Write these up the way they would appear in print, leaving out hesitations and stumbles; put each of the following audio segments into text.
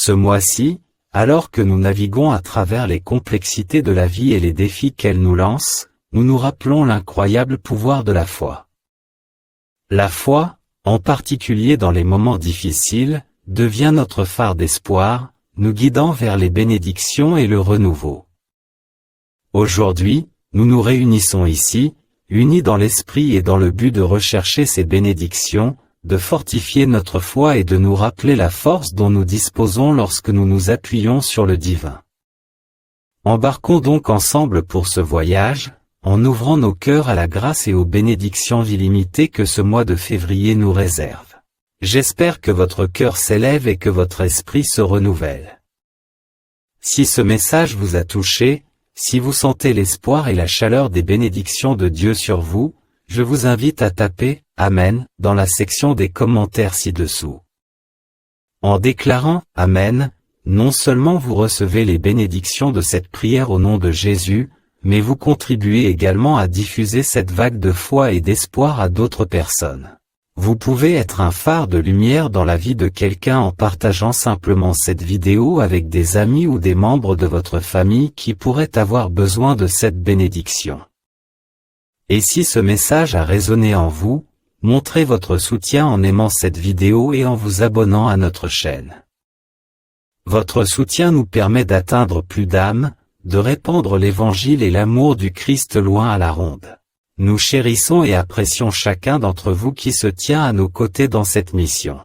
Ce mois-ci, alors que nous naviguons à travers les complexités de la vie et les défis qu'elle nous lance, nous nous rappelons l'incroyable pouvoir de la foi. La foi, en particulier dans les moments difficiles, devient notre phare d'espoir, nous guidant vers les bénédictions et le renouveau. Aujourd'hui, nous nous réunissons ici, unis dans l'esprit et dans le but de rechercher ces bénédictions, de fortifier notre foi et de nous rappeler la force dont nous disposons lorsque nous nous appuyons sur le divin. Embarquons donc ensemble pour ce voyage, en ouvrant nos cœurs à la grâce et aux bénédictions illimitées que ce mois de février nous réserve. J'espère que votre cœur s'élève et que votre esprit se renouvelle. Si ce message vous a touché, si vous sentez l'espoir et la chaleur des bénédictions de Dieu sur vous, je vous invite à taper « Amen » dans la section des commentaires ci-dessous. En déclarant « Amen », non seulement vous recevez les bénédictions de cette prière au nom de Jésus, mais vous contribuez également à diffuser cette vague de foi et d'espoir à d'autres personnes. Vous pouvez être un phare de lumière dans la vie de quelqu'un en partageant simplement cette vidéo avec des amis ou des membres de votre famille qui pourraient avoir besoin de cette bénédiction. Et si ce message a résonné en vous, montrez votre soutien en aimant cette vidéo et en vous abonnant à notre chaîne. Votre soutien nous permet d'atteindre plus d'âmes, de répandre l'évangile et l'amour du Christ loin à la ronde. Nous chérissons et apprécions chacun d'entre vous qui se tient à nos côtés dans cette mission.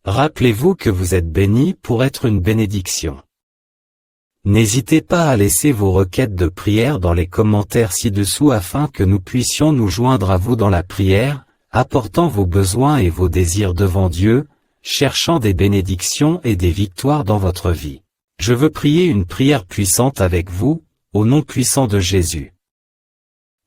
Rappelez-vous que vous êtes bénis pour être une bénédiction. N'hésitez pas à laisser vos requêtes de prière dans les commentaires ci-dessous afin que nous puissions nous joindre à vous dans la prière, apportant vos besoins et vos désirs devant Dieu, cherchant des bénédictions et des victoires dans votre vie. Je veux prier une prière puissante avec vous, au nom puissant de Jésus.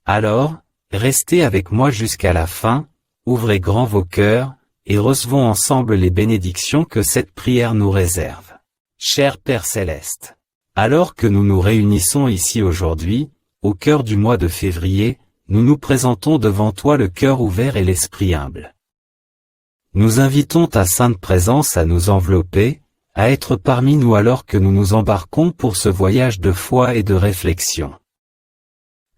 Alors, restez avec moi jusqu'à la fin, ouvrez grand vos cœurs, et recevons ensemble les bénédictions que cette prière nous réserve. Cher Père Céleste, alors que nous nous réunissons ici aujourd'hui, au cœur du mois de février, nous nous présentons devant toi le cœur ouvert et l'esprit humble. Nous invitons ta sainte présence à nous envelopper, à être parmi nous alors que nous nous embarquons pour ce voyage de foi et de réflexion.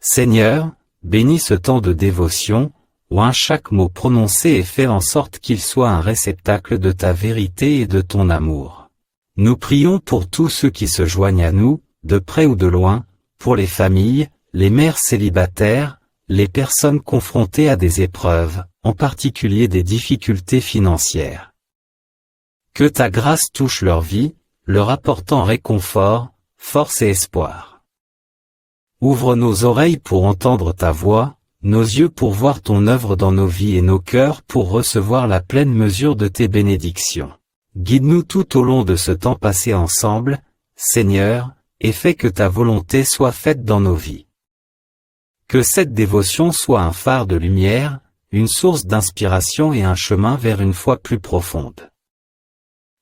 Seigneur, bénis ce temps de dévotion, où chaque mot prononcé est fait en sorte qu'il soit un réceptacle de ta vérité et de ton amour. Nous prions pour tous ceux qui se joignent à nous, de près ou de loin, pour les familles, les mères célibataires, les personnes confrontées à des épreuves, en particulier des difficultés financières. Que ta grâce touche leur vie, leur apportant réconfort, force et espoir. Ouvre nos oreilles pour entendre ta voix, nos yeux pour voir ton œuvre dans nos vies et nos cœurs pour recevoir la pleine mesure de tes bénédictions. Guide-nous tout au long de ce temps passé ensemble, Seigneur, et fais que ta volonté soit faite dans nos vies. Que cette dévotion soit un phare de lumière, une source d'inspiration et un chemin vers une foi plus profonde.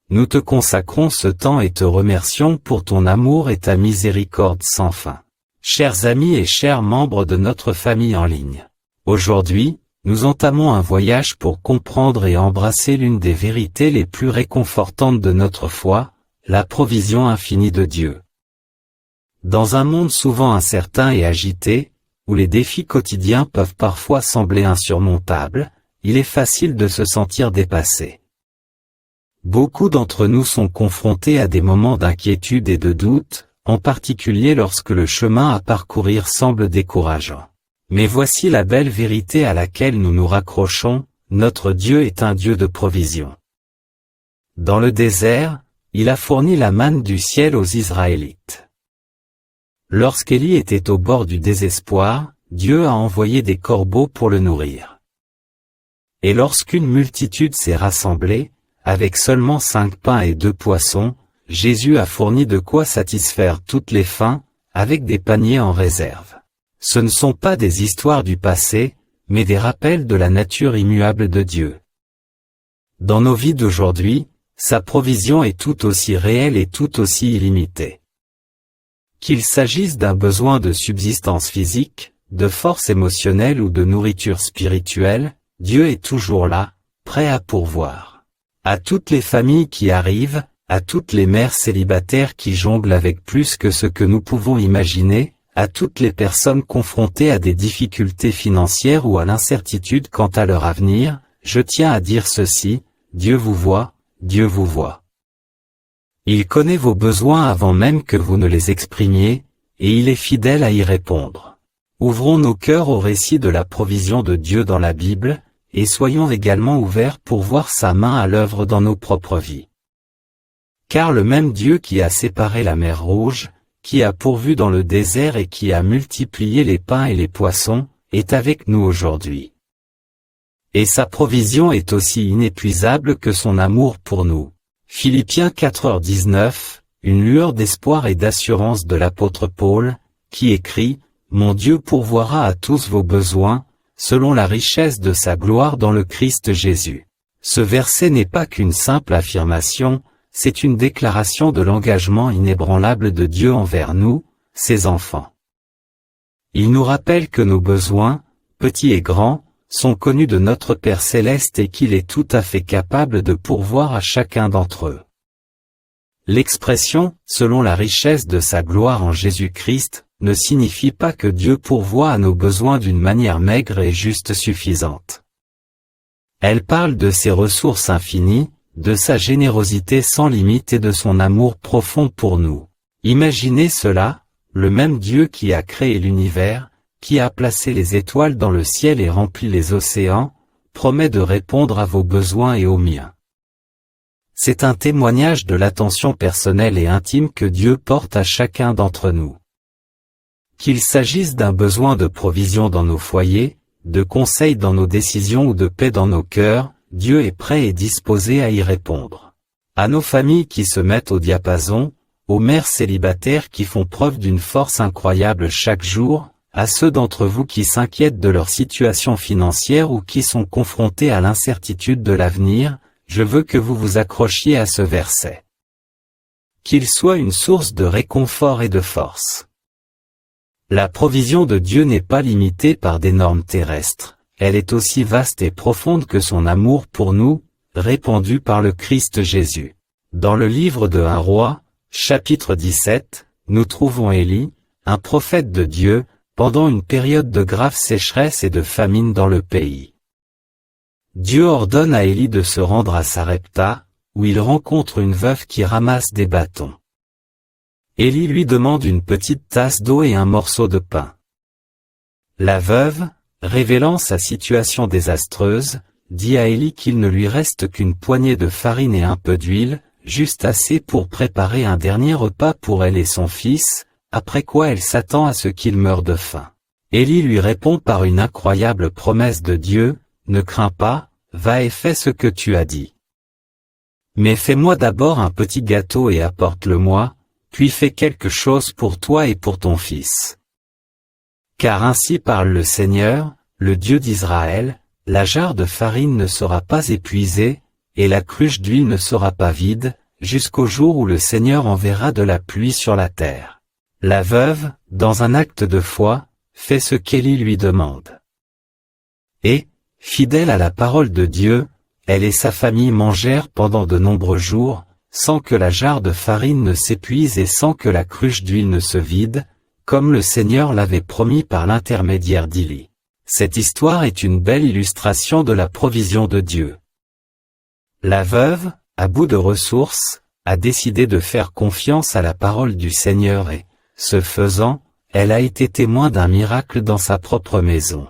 Nous te consacrons ce temps et te remercions pour ton amour et ta miséricorde sans fin. Chers amis et chers membres de notre famille en ligne, aujourd'hui, nous entamons un voyage pour comprendre et embrasser l'une des vérités les plus réconfortantes de notre foi, la provision infinie de Dieu. Dans un monde souvent incertain et agité, où les défis quotidiens peuvent parfois sembler insurmontables, il est facile de se sentir dépassé. Beaucoup d'entre nous sont confrontés à des moments d'inquiétude et de doute, en particulier lorsque le chemin à parcourir semble décourageant. Mais voici la belle vérité à laquelle nous nous raccrochons, notre Dieu est un Dieu de provision. Dans le désert, il a fourni la manne du ciel aux Israélites. Lorsqu'Élie était au bord du désespoir, Dieu a envoyé des corbeaux pour le nourrir. Et lorsqu'une multitude s'est rassemblée, avec seulement 5 pains et 2 poissons, Jésus a fourni de quoi satisfaire toutes les faims, avec des paniers en réserve. Ce ne sont pas des histoires du passé, mais des rappels de la nature immuable de Dieu. Dans nos vies d'aujourd'hui, sa provision est tout aussi réelle et tout aussi illimitée. Qu'il s'agisse d'un besoin de subsistance physique, de force émotionnelle ou de nourriture spirituelle, Dieu est toujours là, prêt à pourvoir. À toutes les familles qui arrivent, à toutes les mères célibataires qui jonglent avec plus que ce que nous pouvons imaginer, à toutes les personnes confrontées à des difficultés financières ou à l'incertitude quant à leur avenir, je tiens à dire ceci, Dieu vous voit, Dieu vous voit. Il connaît vos besoins avant même que vous ne les exprimiez, et il est fidèle à y répondre. Ouvrons nos cœurs au récit de la provision de Dieu dans la Bible, et soyons également ouverts pour voir sa main à l'œuvre dans nos propres vies. Car le même Dieu qui a séparé la mer Rouge, qui a pourvu dans le désert et qui a multiplié les pains et les poissons, est avec nous aujourd'hui. Et sa provision est aussi inépuisable que son amour pour nous. Philippiens 4h19, une lueur d'espoir et d'assurance de l'apôtre Paul, qui écrit « Mon Dieu pourvoira à tous vos besoins, selon la richesse de sa gloire dans le Christ Jésus ». Ce verset n'est pas qu'une simple affirmation, c'est une déclaration de l'engagement inébranlable de Dieu envers nous, ses enfants. Il nous rappelle que nos besoins, petits et grands, sont connus de notre Père Céleste et qu'il est tout à fait capable de pourvoir à chacun d'entre eux. L'expression « selon la richesse de sa gloire en Jésus-Christ » ne signifie pas que Dieu pourvoit à nos besoins d'une manière maigre et juste suffisante. Elle parle de ses ressources infinies, de sa générosité sans limite et de son amour profond pour nous. Imaginez cela, le même Dieu qui a créé l'univers, qui a placé les étoiles dans le ciel et rempli les océans, promet de répondre à vos besoins et aux miens. C'est un témoignage de l'attention personnelle et intime que Dieu porte à chacun d'entre nous. Qu'il s'agisse d'un besoin de provision dans nos foyers, de conseil dans nos décisions ou de paix dans nos cœurs, Dieu est prêt et disposé à y répondre. À nos familles qui se mettent au diapason, aux mères célibataires qui font preuve d'une force incroyable chaque jour, à ceux d'entre vous qui s'inquiètent de leur situation financière ou qui sont confrontés à l'incertitude de l'avenir, je veux que vous vous accrochiez à ce verset. Qu'il soit une source de réconfort et de force. La provision de Dieu n'est pas limitée par des normes terrestres, elle est aussi vaste et profonde que son amour pour nous, répandu par le Christ Jésus. Dans le livre de 1 Roi, chapitre 17, nous trouvons Élie, un prophète de Dieu, pendant une période de grave sécheresse et de famine dans le pays. Dieu ordonne à Élie de se rendre à Sarepta, où il rencontre une veuve qui ramasse des bâtons. Élie lui demande une petite tasse d'eau et un morceau de pain. La veuve, révélant sa situation désastreuse, dit à Élie qu'il ne lui reste qu'une poignée de farine et un peu d'huile, juste assez pour préparer un dernier repas pour elle et son fils, après quoi elle s'attend à ce qu'il meure de faim. Élie lui répond par une incroyable promesse de Dieu, « Ne crains pas, va et fais ce que tu as dit. Mais fais-moi d'abord un petit gâteau et apporte-le-moi, puis fais quelque chose pour toi et pour ton fils. Car ainsi parle le Seigneur, le Dieu d'Israël, la jarre de farine ne sera pas épuisée, et la cruche d'huile ne sera pas vide, jusqu'au jour où le Seigneur enverra de la pluie sur la terre. » La veuve, dans un acte de foi, fait ce qu'Élie lui demande. Et, fidèle à la parole de Dieu, elle et sa famille mangèrent pendant de nombreux jours, sans que la jarre de farine ne s'épuise et sans que la cruche d'huile ne se vide, comme le Seigneur l'avait promis par l'intermédiaire d'Élie. Cette histoire est une belle illustration de la provision de Dieu. La veuve, à bout de ressources, a décidé de faire confiance à la parole du Seigneur et, ce faisant, elle a été témoin d'un miracle dans sa propre maison.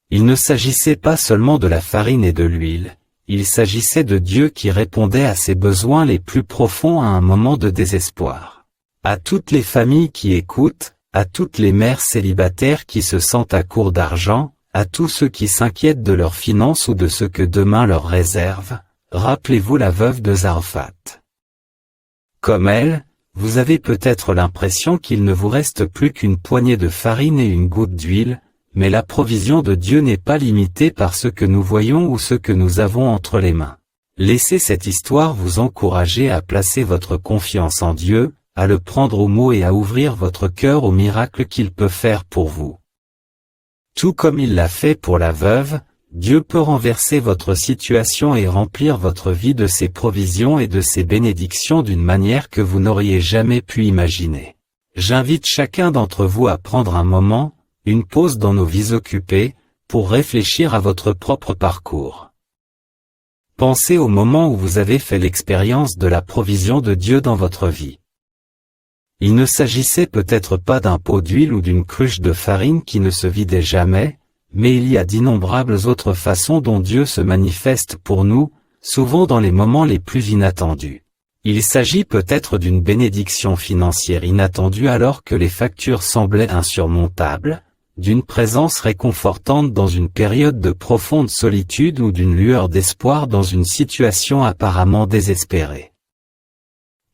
Il ne s'agissait pas seulement de la farine et de l'huile, il s'agissait de Dieu qui répondait à ses besoins les plus profonds à un moment de désespoir. À toutes les familles qui écoutent, à toutes les mères célibataires qui se sentent à court d'argent, à tous ceux qui s'inquiètent de leurs finances ou de ce que demain leur réserve, rappelez-vous la veuve de Zarephath. Comme elle, vous avez peut-être l'impression qu'il ne vous reste plus qu'une poignée de farine et une goutte d'huile, mais la provision de Dieu n'est pas limitée par ce que nous voyons ou ce que nous avons entre les mains. Laissez cette histoire vous encourager à placer votre confiance en Dieu, à le prendre au mot et à ouvrir votre cœur au miracle qu'il peut faire pour vous. Tout comme il l'a fait pour la veuve, Dieu peut renverser votre situation et remplir votre vie de ses provisions et de ses bénédictions d'une manière que vous n'auriez jamais pu imaginer. J'invite chacun d'entre vous à prendre un moment, une pause dans nos vies occupées, pour réfléchir à votre propre parcours. Pensez au moment où vous avez fait l'expérience de la provision de Dieu dans votre vie. Il ne s'agissait peut-être pas d'un pot d'huile ou d'une cruche de farine qui ne se vidait jamais, mais il y a d'innombrables autres façons dont Dieu se manifeste pour nous, souvent dans les moments les plus inattendus. Il s'agit peut-être d'une bénédiction financière inattendue alors que les factures semblaient insurmontables, d'une présence réconfortante dans une période de profonde solitude ou d'une lueur d'espoir dans une situation apparemment désespérée.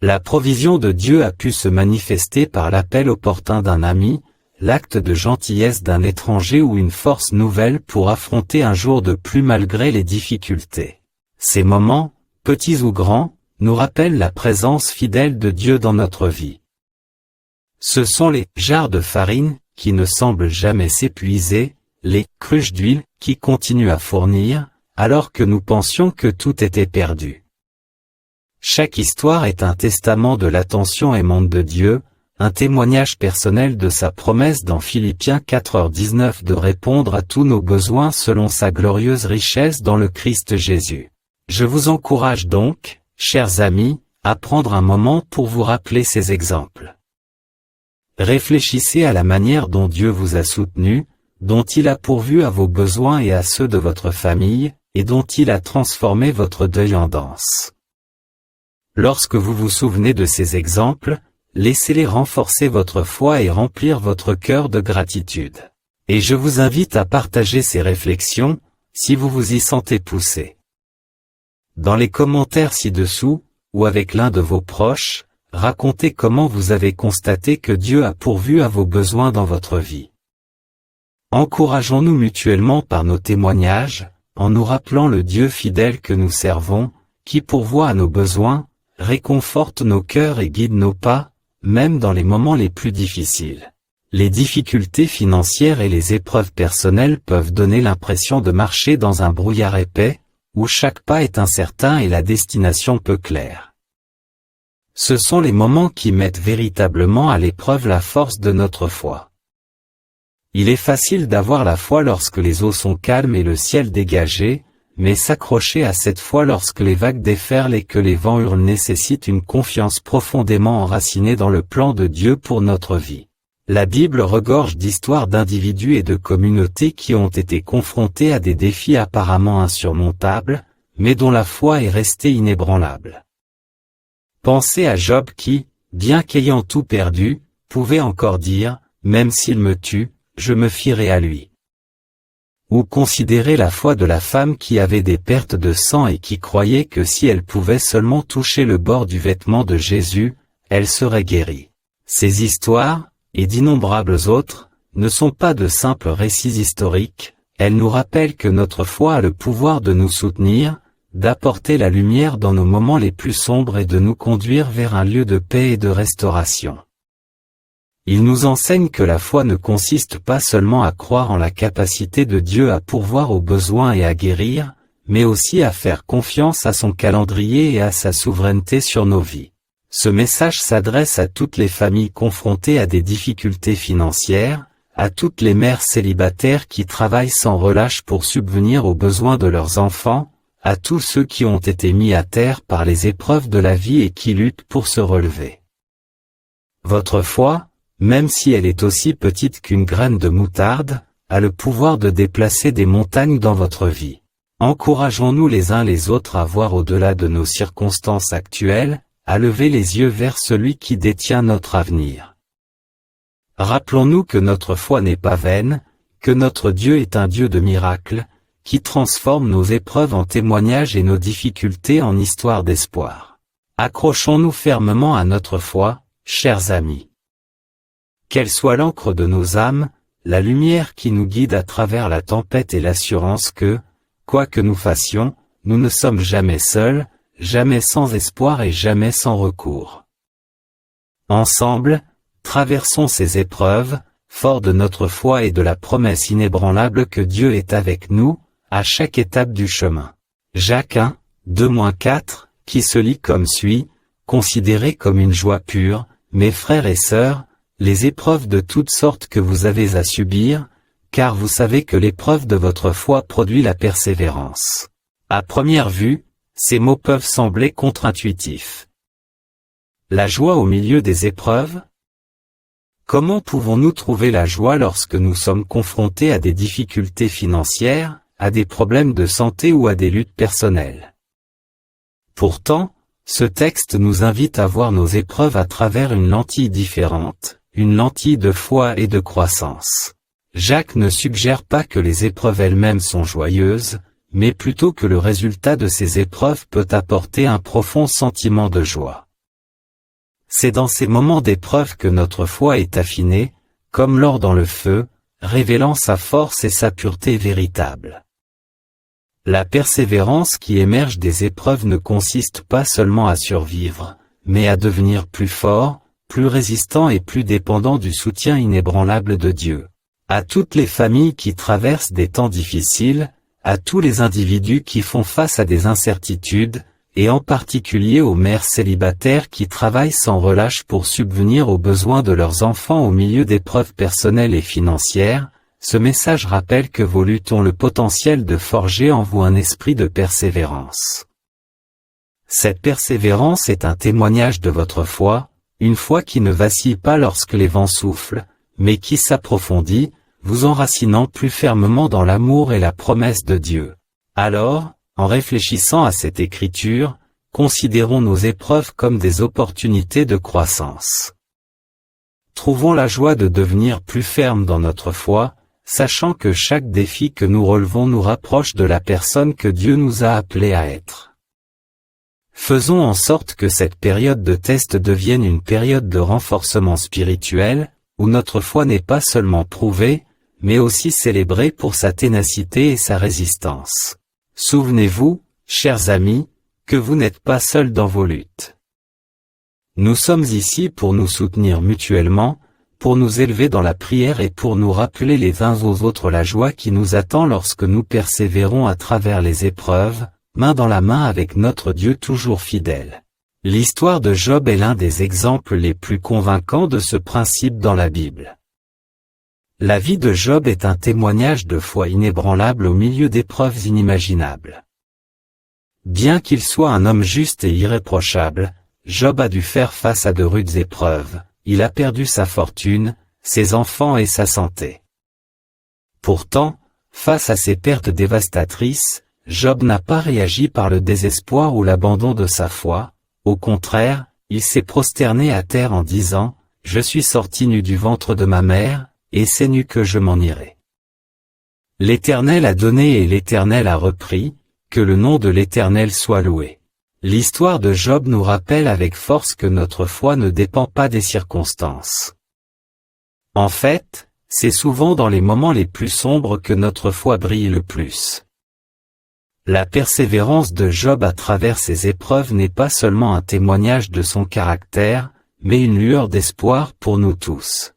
La provision de Dieu a pu se manifester par l'appel opportun d'un ami, l'acte de gentillesse d'un étranger ou une force nouvelle pour affronter un jour de pluie malgré les difficultés. Ces moments, petits ou grands, nous rappellent la présence fidèle de Dieu dans notre vie. Ce sont les jarres de farine qui ne semblent jamais s'épuiser, les cruches d'huile qui continuent à fournir, alors que nous pensions que tout était perdu. Chaque histoire est un testament de l'attention aimante de Dieu, un témoignage personnel de sa promesse dans Philippiens 4:19 de répondre à tous nos besoins selon sa glorieuse richesse dans le Christ Jésus. Je vous encourage donc, chers amis, à prendre un moment pour vous rappeler ces exemples. Réfléchissez à la manière dont Dieu vous a soutenu, dont il a pourvu à vos besoins et à ceux de votre famille, et dont il a transformé votre deuil en danse. Lorsque vous vous souvenez de ces exemples, laissez-les renforcer votre foi et remplir votre cœur de gratitude. Et je vous invite à partager ces réflexions, si vous vous y sentez poussé. Dans les commentaires ci-dessous, ou avec l'un de vos proches, racontez comment vous avez constaté que Dieu a pourvu à vos besoins dans votre vie. Encourageons-nous mutuellement par nos témoignages, en nous rappelant le Dieu fidèle que nous servons, qui pourvoit à nos besoins, réconforte nos cœurs et guide nos pas, même dans les moments les plus difficiles. Les difficultés financières et les épreuves personnelles peuvent donner l'impression de marcher dans un brouillard épais, où chaque pas est incertain et la destination peu claire. Ce sont les moments qui mettent véritablement à l'épreuve la force de notre foi. Il est facile d'avoir la foi lorsque les eaux sont calmes et le ciel dégagé, mais s'accrocher à cette foi lorsque les vagues déferlent et que les vents hurlent nécessite une confiance profondément enracinée dans le plan de Dieu pour notre vie. La Bible regorge d'histoires d'individus et de communautés qui ont été confrontés à des défis apparemment insurmontables, mais dont la foi est restée inébranlable. Pensez à Job qui, bien qu'ayant tout perdu, pouvait encore dire, même s'il me tue, je me fierai à lui. Ou considérez la foi de la femme qui avait des pertes de sang et qui croyait que si elle pouvait seulement toucher le bord du vêtement de Jésus, elle serait guérie. Ces histoires, et d'innombrables autres, ne sont pas de simples récits historiques, elles nous rappellent que notre foi a le pouvoir de nous soutenir, d'apporter la lumière dans nos moments les plus sombres et de nous conduire vers un lieu de paix et de restauration. Il nous enseigne que la foi ne consiste pas seulement à croire en la capacité de Dieu à pourvoir aux besoins et à guérir, mais aussi à faire confiance à son calendrier et à sa souveraineté sur nos vies. Ce message s'adresse à toutes les familles confrontées à des difficultés financières, à toutes les mères célibataires qui travaillent sans relâche pour subvenir aux besoins de leurs enfants, à tous ceux qui ont été mis à terre par les épreuves de la vie et qui luttent pour se relever. Votre foi, même si elle est aussi petite qu'une graine de moutarde, a le pouvoir de déplacer des montagnes dans votre vie. Encourageons-nous les uns les autres à voir au-delà de nos circonstances actuelles, à lever les yeux vers celui qui détient notre avenir. Rappelons-nous que notre foi n'est pas vaine, que notre Dieu est un Dieu de miracles, qui transforme nos épreuves en témoignages et nos difficultés en histoires d'espoir. Accrochons-nous fermement à notre foi, chers amis. Qu'elle soit l'encre de nos âmes, la lumière qui nous guide à travers la tempête et l'assurance que, quoi que nous fassions, nous ne sommes jamais seuls, jamais sans espoir et jamais sans recours. Ensemble, traversons ces épreuves, forts de notre foi et de la promesse inébranlable que Dieu est avec nous, à chaque étape du chemin. Jacques 1, 2-4, qui se lit comme suit: Considérez comme une joie pure, mes frères et sœurs, les épreuves de toutes sortes que vous avez à subir, car vous savez que l'épreuve de votre foi produit la persévérance. À première vue, ces mots peuvent sembler contre-intuitifs. La joie au milieu des épreuves? Comment pouvons-nous trouver la joie lorsque nous sommes confrontés à des difficultés financières, à des problèmes de santé ou à des luttes personnelles? Pourtant, ce texte nous invite à voir nos épreuves à travers une lentille différente, une lentille de foi et de croissance. Jacques ne suggère pas que les épreuves elles-mêmes sont joyeuses, mais plutôt que le résultat de ces épreuves peut apporter un profond sentiment de joie. C'est dans ces moments d'épreuve que notre foi est affinée, comme l'or dans le feu, révélant sa force et sa pureté véritable. La persévérance qui émerge des épreuves ne consiste pas seulement à survivre, mais à devenir plus fort, plus résistant et plus dépendant du soutien inébranlable de Dieu. À toutes les familles qui traversent des temps difficiles, à tous les individus qui font face à des incertitudes, et en particulier aux mères célibataires qui travaillent sans relâche pour subvenir aux besoins de leurs enfants au milieu d'épreuves personnelles et financières, ce message rappelle que vos luttes ont le potentiel de forger en vous un esprit de persévérance. Cette persévérance est un témoignage de votre foi, une foi qui ne vacille pas lorsque les vents soufflent, mais qui s'approfondit, vous enracinant plus fermement dans l'amour et la promesse de Dieu. Alors, en réfléchissant à cette écriture, considérons nos épreuves comme des opportunités de croissance. Trouvons la joie de devenir plus fermes dans notre foi, sachant que chaque défi que nous relevons nous rapproche de la personne que Dieu nous a appelés à être. Faisons en sorte que cette période de test devienne une période de renforcement spirituel, où notre foi n'est pas seulement prouvée, mais aussi célébrée pour sa ténacité et sa résistance. Souvenez-vous, chers amis, que vous n'êtes pas seuls dans vos luttes. Nous sommes ici pour nous soutenir mutuellement, pour nous élever dans la prière et pour nous rappeler les uns aux autres la joie qui nous attend lorsque nous persévérons à travers les épreuves, main dans la main avec notre Dieu toujours fidèle. L'histoire de Job est l'un des exemples les plus convaincants de ce principe dans la Bible. La vie de Job est un témoignage de foi inébranlable au milieu d'épreuves inimaginables. Bien qu'il soit un homme juste et irréprochable, Job a dû faire face à de rudes épreuves. Il a perdu sa fortune, ses enfants et sa santé. Pourtant, face à ces pertes dévastatrices, Job n'a pas réagi par le désespoir ou l'abandon de sa foi. Au contraire, il s'est prosterné à terre en disant « Je suis sorti nu du ventre de ma mère, et c'est nu que je m'en irai. » L'Éternel a donné et l'Éternel a repris, que le nom de l'Éternel soit loué. L'histoire de Job nous rappelle avec force que notre foi ne dépend pas des circonstances. En fait, c'est souvent dans les moments les plus sombres que notre foi brille le plus. La persévérance de Job à travers ces épreuves n'est pas seulement un témoignage de son caractère, mais une lueur d'espoir pour nous tous.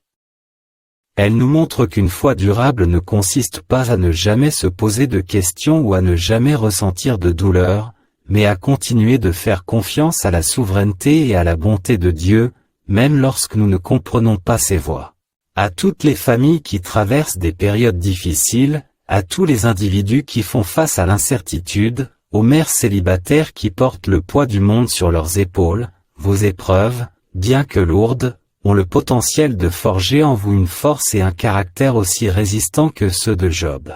Elle nous montre qu'une foi durable ne consiste pas à ne jamais se poser de questions ou à ne jamais ressentir de douleur, mais à continuer de faire confiance à la souveraineté et à la bonté de Dieu, même lorsque nous ne comprenons pas ses voies. À toutes les familles qui traversent des périodes difficiles, à tous les individus qui font face à l'incertitude, aux mères célibataires qui portent le poids du monde sur leurs épaules, vos épreuves, bien que lourdes, ont le potentiel de forger en vous une force et un caractère aussi résistants que ceux de Job.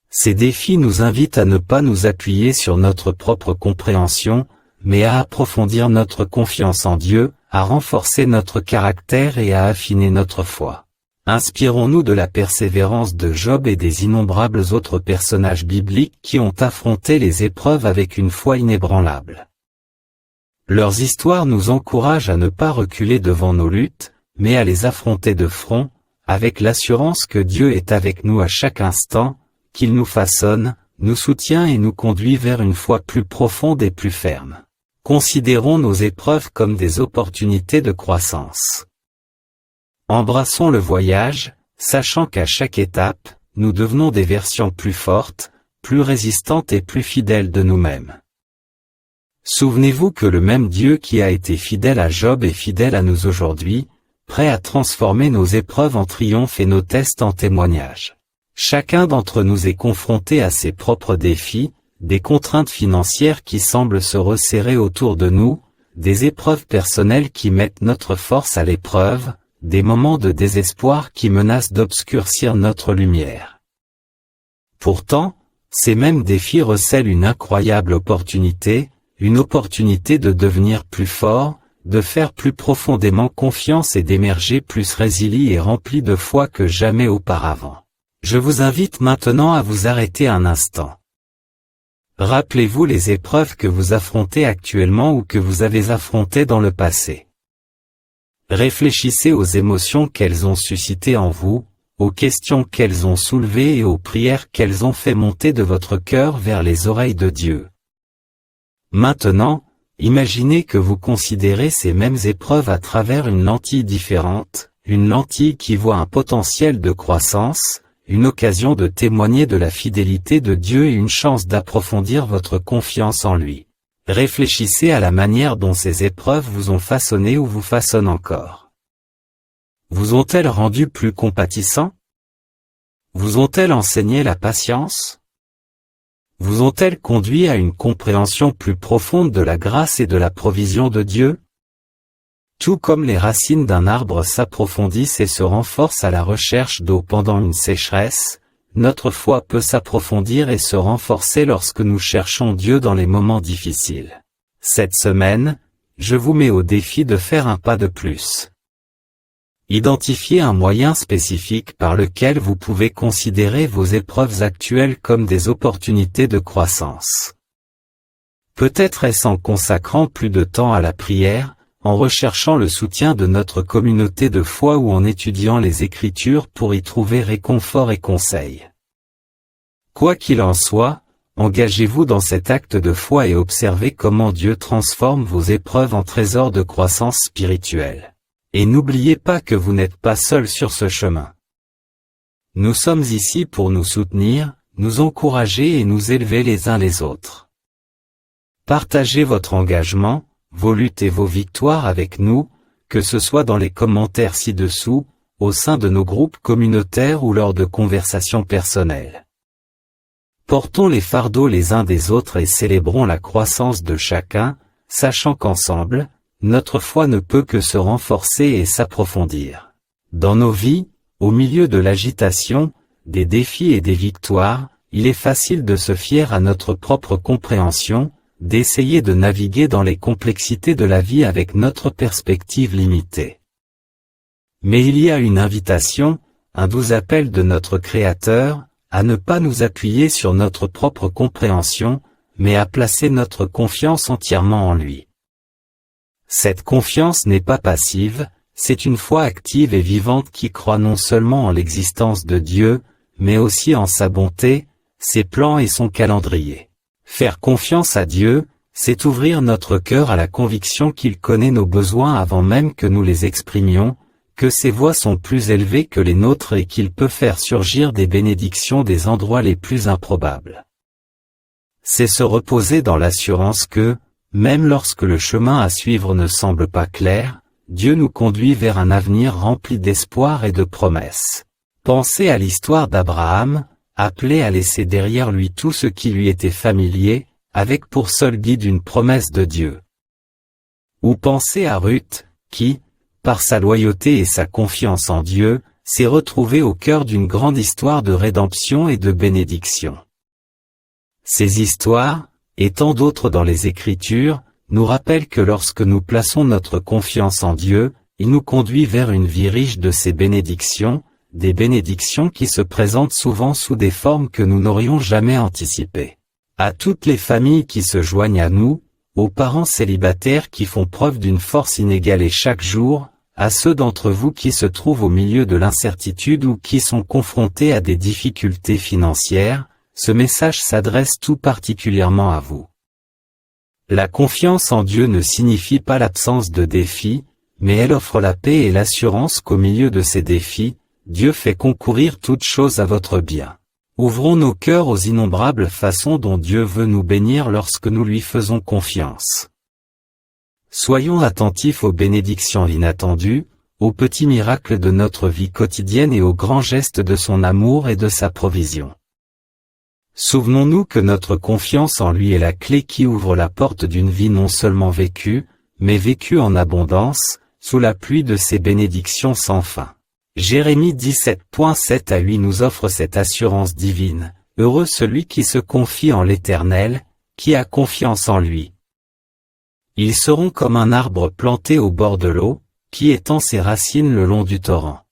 Ces défis nous invitent à ne pas nous appuyer sur notre propre compréhension, mais à approfondir notre confiance en Dieu, à renforcer notre caractère et à affiner notre foi. Inspirons-nous de la persévérance de Job et des innombrables autres personnages bibliques qui ont affronté les épreuves avec une foi inébranlable. Leurs histoires nous encouragent à ne pas reculer devant nos luttes, mais à les affronter de front, avec l'assurance que Dieu est avec nous à chaque instant, qu'il nous façonne, nous soutient et nous conduit vers une foi plus profonde et plus ferme. Considérons nos épreuves comme des opportunités de croissance. Embrassons le voyage, sachant qu'à chaque étape, nous devenons des versions plus fortes, plus résistantes et plus fidèles de nous-mêmes. Souvenez-vous que le même Dieu qui a été fidèle à Job est fidèle à nous aujourd'hui, prêt à transformer nos épreuves en triomphe et nos tests en témoignages. Chacun d'entre nous est confronté à ses propres défis, des contraintes financières qui semblent se resserrer autour de nous, des épreuves personnelles qui mettent notre force à l'épreuve, des moments de désespoir qui menacent d'obscurcir notre lumière. Pourtant, ces mêmes défis recèlent une incroyable opportunité, une opportunité de devenir plus fort, de faire plus profondément confiance et d'émerger plus résilié et rempli de foi que jamais auparavant. Je vous invite maintenant à vous arrêter un instant. Rappelez-vous les épreuves que vous affrontez actuellement ou que vous avez affrontées dans le passé. Réfléchissez aux émotions qu'elles ont suscitées en vous, aux questions qu'elles ont soulevées et aux prières qu'elles ont fait monter de votre cœur vers les oreilles de Dieu. Maintenant, imaginez que vous considérez ces mêmes épreuves à travers une lentille différente, une lentille qui voit un potentiel de croissance, une occasion de témoigner de la fidélité de Dieu et une chance d'approfondir votre confiance en lui. Réfléchissez à la manière dont ces épreuves vous ont façonné ou vous façonnent encore. Vous ont-elles rendu plus compatissant? Vous ont-elles enseigné la patience? Vous ont-elles conduit à une compréhension plus profonde de la grâce et de la provision de Dieu? Tout comme les racines d'un arbre s'approfondissent et se renforcent à la recherche d'eau pendant une sécheresse, notre foi peut s'approfondir et se renforcer lorsque nous cherchons Dieu dans les moments difficiles. Cette semaine, je vous mets au défi de faire un pas de plus. Identifiez un moyen spécifique par lequel vous pouvez considérer vos épreuves actuelles comme des opportunités de croissance. Peut-être est-ce en consacrant plus de temps à la prière, en recherchant le soutien de notre communauté de foi ou en étudiant les Écritures pour y trouver réconfort et conseil. Quoi qu'il en soit, engagez-vous dans cet acte de foi et observez comment Dieu transforme vos épreuves en trésors de croissance spirituelle. Et n'oubliez pas que vous n'êtes pas seul sur ce chemin. Nous sommes ici pour nous soutenir, nous encourager et nous élever les uns les autres. Partagez votre engagement, vos luttes et vos victoires avec nous, que ce soit dans les commentaires ci-dessous, au sein de nos groupes communautaires ou lors de conversations personnelles. Portons les fardeaux les uns des autres et célébrons la croissance de chacun, sachant qu'ensemble, notre foi ne peut que se renforcer et s'approfondir. Dans nos vies, au milieu de l'agitation, des défis et des victoires, il est facile de se fier à notre propre compréhension, d'essayer de naviguer dans les complexités de la vie avec notre perspective limitée. Mais il y a une invitation, un doux appel de notre Créateur, à ne pas nous appuyer sur notre propre compréhension, mais à placer notre confiance entièrement en lui. Cette confiance n'est pas passive, c'est une foi active et vivante qui croit non seulement en l'existence de Dieu, mais aussi en sa bonté, ses plans et son calendrier. Faire confiance à Dieu, c'est ouvrir notre cœur à la conviction qu'il connaît nos besoins avant même que nous les exprimions, que ses voies sont plus élevées que les nôtres et qu'il peut faire surgir des bénédictions des endroits les plus improbables. C'est se reposer dans l'assurance que, même lorsque le chemin à suivre ne semble pas clair, Dieu nous conduit vers un avenir rempli d'espoir et de promesses. Pensez à l'histoire d'Abraham, appelé à laisser derrière lui tout ce qui lui était familier, avec pour seul guide une promesse de Dieu. Ou pensez à Ruth, qui, par sa loyauté et sa confiance en Dieu, s'est retrouvée au cœur d'une grande histoire de rédemption et de bénédiction. Ces histoires, et tant d'autres dans les Écritures, nous rappellent que lorsque nous plaçons notre confiance en Dieu, il nous conduit vers une vie riche de ses bénédictions, des bénédictions qui se présentent souvent sous des formes que nous n'aurions jamais anticipées. À toutes les familles qui se joignent à nous, aux parents célibataires qui font preuve d'une force inégalée chaque jour, à ceux d'entre vous qui se trouvent au milieu de l'incertitude ou qui sont confrontés à des difficultés financières, ce message s'adresse tout particulièrement à vous. La confiance en Dieu ne signifie pas l'absence de défis, mais elle offre la paix et l'assurance qu'au milieu de ces défis, Dieu fait concourir toutes choses à votre bien. Ouvrons nos cœurs aux innombrables façons dont Dieu veut nous bénir lorsque nous lui faisons confiance. Soyons attentifs aux bénédictions inattendues, aux petits miracles de notre vie quotidienne et aux grands gestes de son amour et de sa provision. Souvenons-nous que notre confiance en lui est la clé qui ouvre la porte d'une vie non seulement vécue, mais vécue en abondance, sous la pluie de ses bénédictions sans fin. Jérémie 17.7 à 8 nous offre cette assurance divine. Heureux celui qui se confie en l'Éternel, qui a confiance en lui. Ils seront comme un arbre planté au bord de l'eau, qui étend ses racines le long du torrent.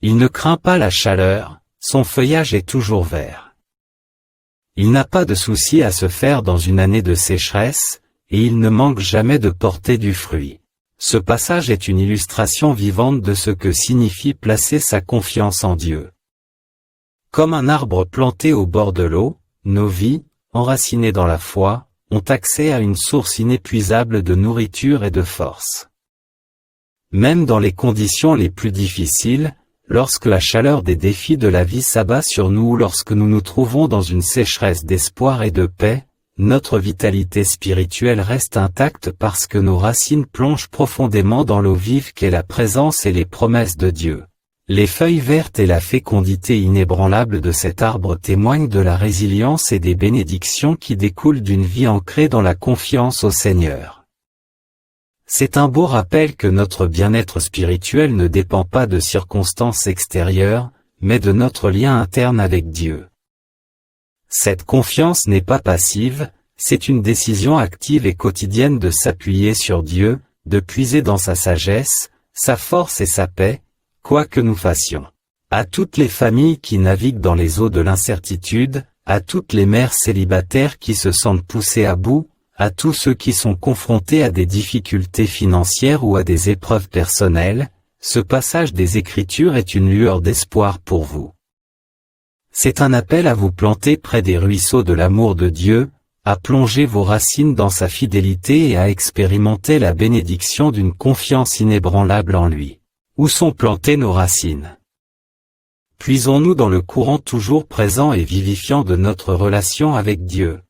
Il ne craint pas la chaleur, son feuillage est toujours vert. Il n'a pas de souci à se faire dans une année de sécheresse, et il ne manque jamais de porter du fruit. Ce passage est une illustration vivante de ce que signifie placer sa confiance en Dieu. Comme un arbre planté au bord de l'eau, nos vies, enracinées dans la foi, ont accès à une source inépuisable de nourriture et de force. Même dans les conditions les plus difficiles, lorsque la chaleur des défis de la vie s'abat sur nous ou lorsque nous nous trouvons dans une sécheresse d'espoir et de paix, notre vitalité spirituelle reste intacte parce que nos racines plongent profondément dans l'eau vive qu'est la présence et les promesses de Dieu. Les feuilles vertes et la fécondité inébranlable de cet arbre témoignent de la résilience et des bénédictions qui découlent d'une vie ancrée dans la confiance au Seigneur. C'est un beau rappel que notre bien-être spirituel ne dépend pas de circonstances extérieures, mais de notre lien interne avec Dieu. Cette confiance n'est pas passive, c'est une décision active et quotidienne de s'appuyer sur Dieu, de puiser dans sa sagesse, sa force et sa paix, quoi que nous fassions. À toutes les familles qui naviguent dans les eaux de l'incertitude, à toutes les mères célibataires qui se sentent poussées à bout, à tous ceux qui sont confrontés à des difficultés financières ou à des épreuves personnelles, ce passage des Écritures est une lueur d'espoir pour vous. C'est un appel à vous planter près des ruisseaux de l'amour de Dieu, à plonger vos racines dans sa fidélité et à expérimenter la bénédiction d'une confiance inébranlable en lui. Où sont plantées nos racines? Puisons-nous dans le courant toujours présent et vivifiant de notre relation avec Dieu.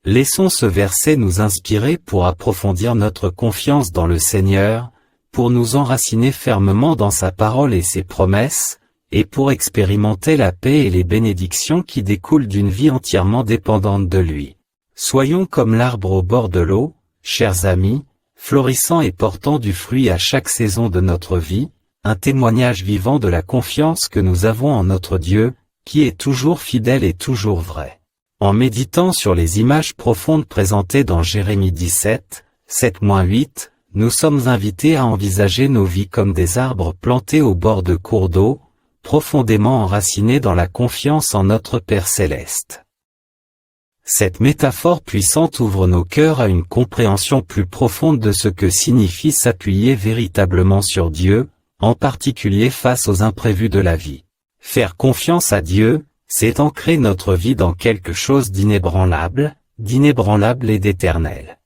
Laissons ce verset nous inspirer pour approfondir notre confiance dans le Seigneur, pour nous enraciner fermement dans sa parole et ses promesses, et pour expérimenter la paix et les bénédictions qui découlent d'une vie entièrement dépendante de lui. Soyons comme l'arbre au bord de l'eau, chers amis, florissant et portant du fruit à chaque saison de notre vie, un témoignage vivant de la confiance que nous avons en notre Dieu, qui est toujours fidèle et toujours vrai. En méditant sur les images profondes présentées dans Jérémie 17, 7-8, nous sommes invités à envisager nos vies comme des arbres plantés au bord de cours d'eau, profondément enracinés dans la confiance en notre Père céleste. Cette métaphore puissante ouvre nos cœurs à une compréhension plus profonde de ce que signifie s'appuyer véritablement sur Dieu, en particulier face aux imprévus de la vie. Faire confiance à Dieu, c'est ancrer notre vie dans quelque chose d'inébranlable et d'éternel.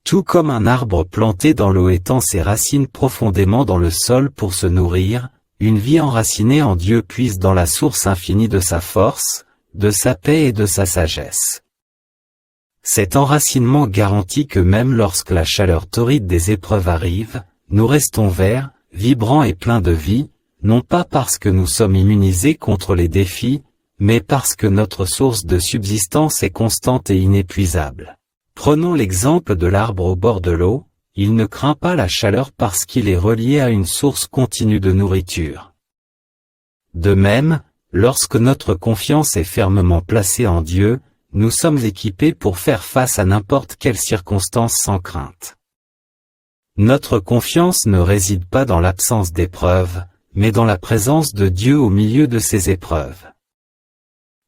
Tout comme un arbre planté dans l'eau étend ses racines profondément dans le sol pour se nourrir, une vie enracinée en Dieu puise dans la source infinie de sa force, de sa paix et de sa sagesse. Cet enracinement garantit que même lorsque la chaleur torride des épreuves arrive, nous restons verts, vibrants et pleins de vie, non pas parce que nous sommes immunisés contre les défis, mais parce que notre source de subsistance est constante et inépuisable. Prenons l'exemple de l'arbre au bord de l'eau. Il ne craint pas la chaleur parce qu'il est relié à une source continue de nourriture. De même, lorsque notre confiance est fermement placée en Dieu, nous sommes équipés pour faire face à n'importe quelle circonstance sans crainte. Notre confiance ne réside pas dans l'absence d'épreuves, mais dans la présence de Dieu au milieu de ces épreuves.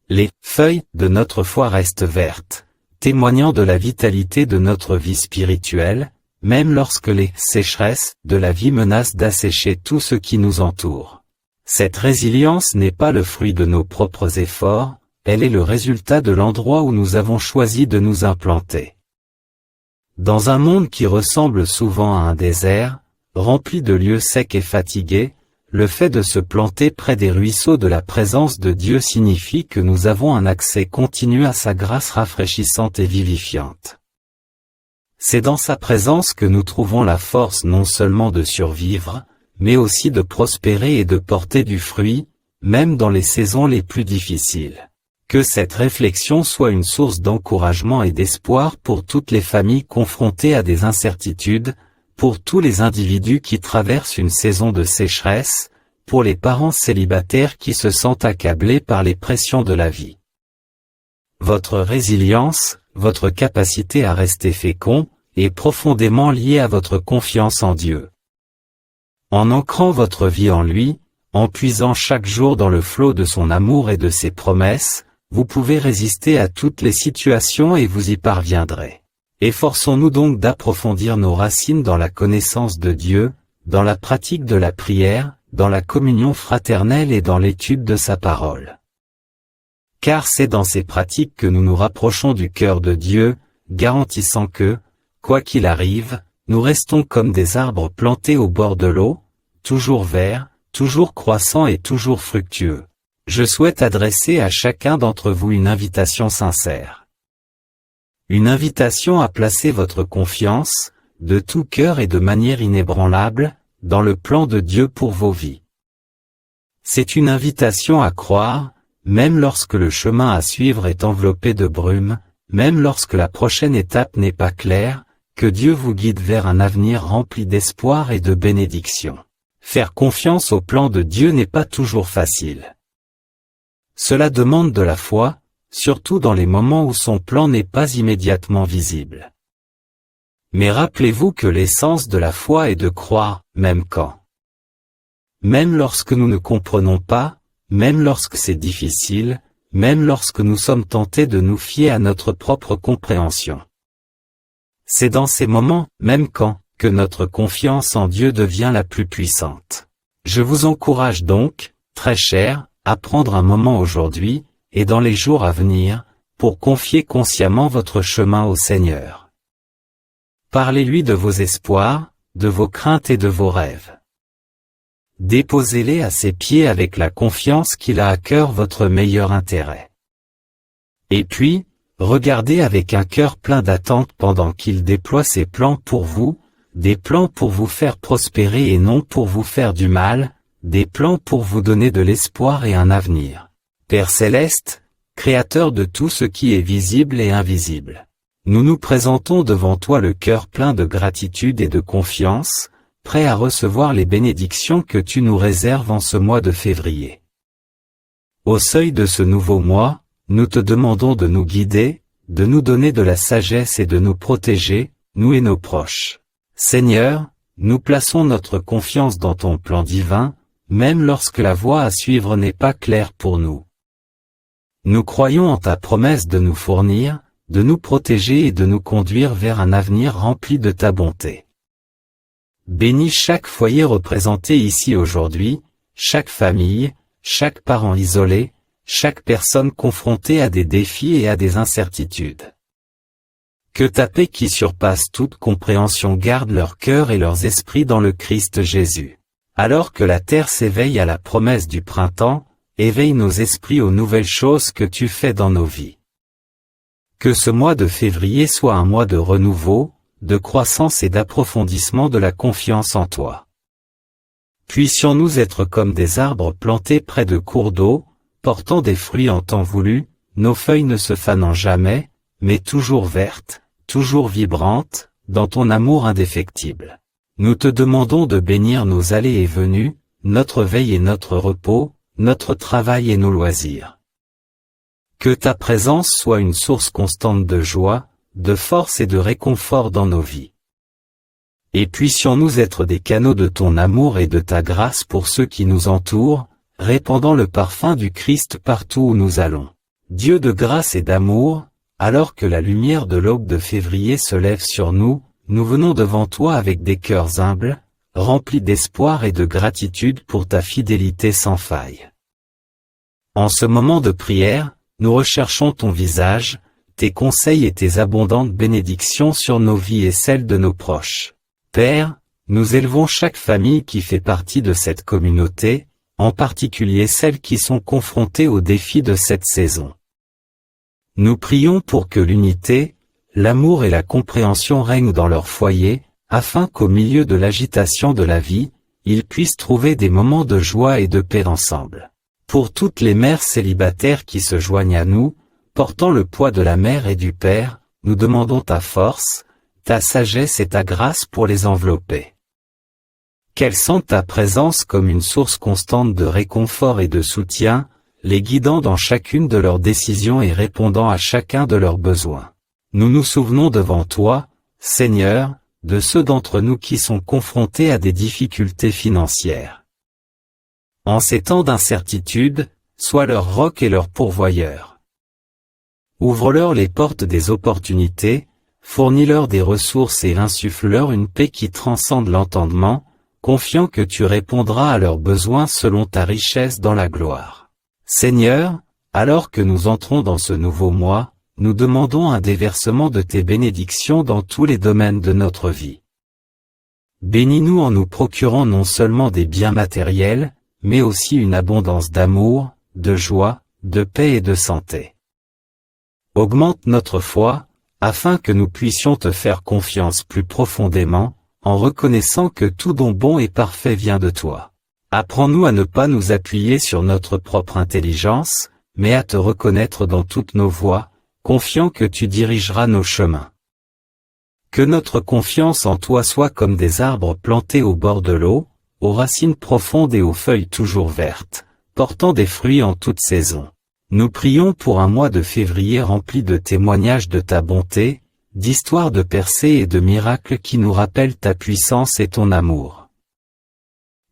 Les feuilles de notre foi restent vertes, témoignant de la vitalité de notre vie spirituelle, même lorsque les sécheresses de la vie menacent d'assécher tout ce qui nous entoure. Cette résilience n'est pas le fruit de nos propres efforts, elle est le résultat de l'endroit où nous avons choisi de nous implanter. Dans un monde qui ressemble souvent à un désert, rempli de lieux secs et fatigués, le fait de se planter près des ruisseaux de la présence de Dieu signifie que nous avons un accès continu à sa grâce rafraîchissante et vivifiante. C'est dans sa présence que nous trouvons la force non seulement de survivre, mais aussi de prospérer et de porter du fruit, même dans les saisons les plus difficiles. Que cette réflexion soit une source d'encouragement et d'espoir pour toutes les familles confrontées à des incertitudes, pour tous les individus qui traversent une saison de sécheresse, pour les parents célibataires qui se sentent accablés par les pressions de la vie. Votre résilience, votre capacité à rester fécond, est profondément liée à votre confiance en Dieu. En ancrant votre vie en lui, en puisant chaque jour dans le flot de son amour et de ses promesses, vous pouvez résister à toutes les situations et vous y parviendrez. Efforçons-nous donc d'approfondir nos racines dans la connaissance de Dieu, dans la pratique de la prière, dans la communion fraternelle et dans l'étude de sa parole. Car c'est dans ces pratiques que nous nous rapprochons du cœur de Dieu, garantissant que, quoi qu'il arrive, nous restons comme des arbres plantés au bord de l'eau, toujours verts, toujours croissants et toujours fructueux. Je souhaite adresser à chacun d'entre vous une invitation sincère. Une invitation à placer votre confiance, de tout cœur et de manière inébranlable, dans le plan de Dieu pour vos vies. C'est une invitation à croire, même lorsque le chemin à suivre est enveloppé de brume, même lorsque la prochaine étape n'est pas claire, que Dieu vous guide vers un avenir rempli d'espoir et de bénédiction. Faire confiance au plan de Dieu n'est pas toujours facile. Cela demande de la foi, surtout dans les moments où son plan n'est pas immédiatement visible. Mais rappelez-vous que l'essence de la foi est de croire, même quand. Même lorsque nous ne comprenons pas, même lorsque c'est difficile, même lorsque nous sommes tentés de nous fier à notre propre compréhension. C'est dans ces moments, même quand, que notre confiance en Dieu devient la plus puissante. Je vous encourage donc, très chers, à prendre un moment aujourd'hui, et dans les jours à venir, pour confier consciemment votre chemin au Seigneur. Parlez-lui de vos espoirs, de vos craintes et de vos rêves. Déposez-les à ses pieds avec la confiance qu'il a à cœur votre meilleur intérêt. Et puis, regardez avec un cœur plein d'attente pendant qu'il déploie ses plans pour vous, des plans pour vous faire prospérer et non pour vous faire du mal, des plans pour vous donner de l'espoir et un avenir. Père Céleste, Créateur de tout ce qui est visible et invisible, nous nous présentons devant toi le cœur plein de gratitude et de confiance, prêts à recevoir les bénédictions que tu nous réserves en ce mois de février. Au seuil de ce nouveau mois, nous te demandons de nous guider, de nous donner de la sagesse et de nous protéger, nous et nos proches. Seigneur, nous plaçons notre confiance dans ton plan divin, même lorsque la voie à suivre n'est pas claire pour nous. Nous croyons en ta promesse de nous fournir, de nous protéger et de nous conduire vers un avenir rempli de ta bonté. Bénis chaque foyer représenté ici aujourd'hui, chaque famille, chaque parent isolé, chaque personne confrontée à des défis et à des incertitudes. Que ta paix qui surpasse toute compréhension garde leur cœur et leurs esprits dans le Christ Jésus. Alors que la terre s'éveille à la promesse du printemps, éveille nos esprits aux nouvelles choses que tu fais dans nos vies. Que ce mois de février soit un mois de renouveau, de croissance et d'approfondissement de la confiance en toi. Puissions-nous être comme des arbres plantés près de cours d'eau, portant des fruits en temps voulu, nos feuilles ne se fanant jamais, mais toujours vertes, toujours vibrantes, dans ton amour indéfectible. Nous te demandons de bénir nos allées et venues, notre veille et notre repos, notre travail et nos loisirs. Que ta présence soit une source constante de joie, de force et de réconfort dans nos vies. Et puissions-nous être des canaux de ton amour et de ta grâce pour ceux qui nous entourent, répandant le parfum du Christ partout où nous allons. Dieu de grâce et d'amour, alors que la lumière de l'aube de février se lève sur nous, nous venons devant toi avec des cœurs humbles, remplis d'espoir et de gratitude pour ta fidélité sans faille. En ce moment de prière, nous recherchons ton visage, tes conseils et tes abondantes bénédictions sur nos vies et celles de nos proches. Père, Nous élevons chaque famille qui fait partie de cette communauté, en particulier celles qui sont confrontées aux défis de cette saison. Nous prions pour que l'unité, l'amour et la compréhension règnent dans leur foyer, afin qu'au milieu de l'agitation de la vie, ils puissent trouver des moments de joie et de paix ensemble. Pour toutes les mères célibataires qui se joignent à nous, portant le poids de la mère et du père, nous demandons ta force, ta sagesse et ta grâce pour les envelopper. Qu'elles sentent ta présence comme une source constante de réconfort et de soutien, les guidant dans chacune de leurs décisions et répondant à chacun de leurs besoins. Nous nous souvenons devant toi, Seigneur, de ceux d'entre nous qui sont confrontés à des difficultés financières. En ces temps d'incertitude, sois leur roc et leur pourvoyeur. Ouvre-leur les portes des opportunités, fournis-leur des ressources et insuffle-leur une paix qui transcende l'entendement, confiant que tu répondras à leurs besoins selon ta richesse dans la gloire. Seigneur, alors que nous entrons dans ce nouveau mois, nous demandons un déversement de tes bénédictions dans tous les domaines de notre vie. Bénis-nous en nous procurant non seulement des biens matériels, mais aussi une abondance d'amour, de joie, de paix et de santé. Augmente notre foi, afin que nous puissions te faire confiance plus profondément, en reconnaissant que tout don bon et parfait vient de toi. Apprends-nous à ne pas nous appuyer sur notre propre intelligence, mais à te reconnaître dans toutes nos voies, confiant que tu dirigeras nos chemins. Que notre confiance en toi soit comme des arbres plantés au bord de l'eau, aux racines profondes et aux feuilles toujours vertes, portant des fruits en toute saison. Nous prions pour un mois de février rempli de témoignages de ta bonté, d'histoires de percées et de miracles qui nous rappellent ta puissance et ton amour.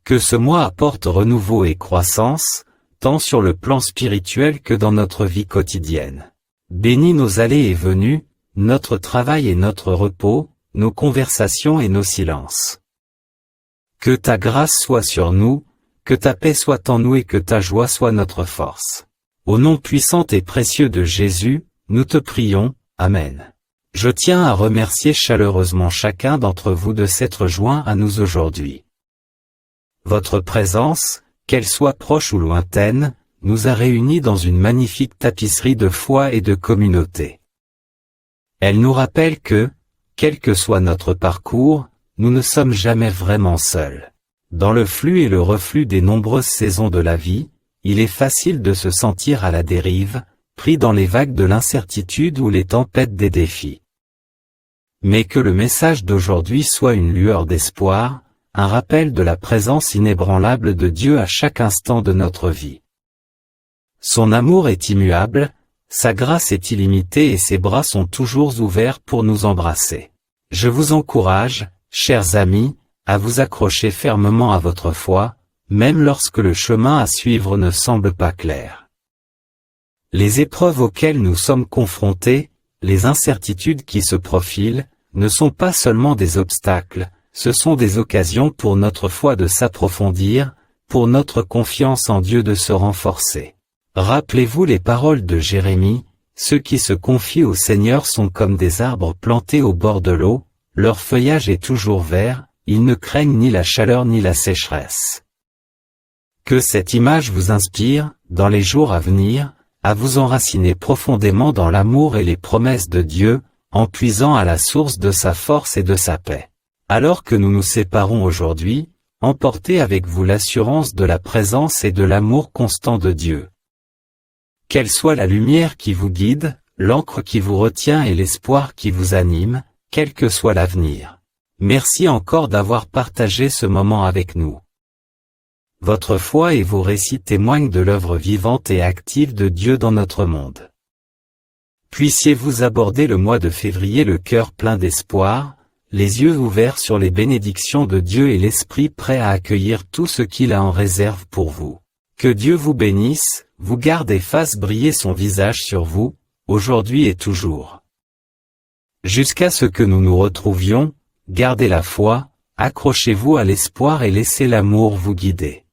Que ce mois apporte renouveau et croissance, tant sur le plan spirituel que dans notre vie quotidienne. Bénis nos allées et venues, notre travail et notre repos, nos conversations et nos silences. Que ta grâce soit sur nous, que ta paix soit en nous et que ta joie soit notre force. Au nom puissant et précieux de Jésus, nous te prions, Amen. Je tiens à remercier chaleureusement chacun d'entre vous de s'être joint à nous aujourd'hui. Votre présence, qu'elle soit proche ou lointaine, nous a réunis dans une magnifique tapisserie de foi et de communauté. Elle nous rappelle que, quel que soit notre parcours, nous ne sommes jamais vraiment seuls. Dans le flux et le reflux des nombreuses saisons de la vie, il est facile de se sentir à la dérive, pris dans les vagues de l'incertitude ou les tempêtes des défis. Mais que le message d'aujourd'hui soit une lueur d'espoir, un rappel de la présence inébranlable de Dieu à chaque instant de notre vie. Son amour est immuable, sa grâce est illimitée et ses bras sont toujours ouverts pour nous embrasser. Je vous encourage, chers amis, à vous accrocher fermement à votre foi, même lorsque le chemin à suivre ne semble pas clair. Les épreuves auxquelles nous sommes confrontés, les incertitudes qui se profilent, ne sont pas seulement des obstacles, ce sont des occasions pour notre foi de s'approfondir, pour notre confiance en Dieu de se renforcer. Rappelez-vous les paroles de Jérémie, ceux qui se confient au Seigneur sont comme des arbres plantés au bord de l'eau, leur feuillage est toujours vert, ils ne craignent ni la chaleur ni la sécheresse. Que cette image vous inspire, dans les jours à venir, à vous enraciner profondément dans l'amour et les promesses de Dieu, en puisant à la source de sa force et de sa paix. Alors que nous nous séparons aujourd'hui, emportez avec vous l'assurance de la présence et de l'amour constant de Dieu. Quelle soit la lumière qui vous guide, l'encre qui vous retient et l'espoir qui vous anime, quel que soit l'avenir. Merci encore d'avoir partagé ce moment avec nous. Votre foi et vos récits témoignent de l'œuvre vivante et active de Dieu dans notre monde. Puissiez-vous aborder le mois de février le cœur plein d'espoir, les yeux ouverts sur les bénédictions de Dieu et l'esprit prêt à accueillir tout ce qu'il a en réserve pour vous. Que Dieu vous bénisse, vous garde et fasse briller son visage sur vous, aujourd'hui et toujours. Jusqu'à ce que nous nous retrouvions, gardez la foi, accrochez-vous à l'espoir et laissez l'amour vous guider.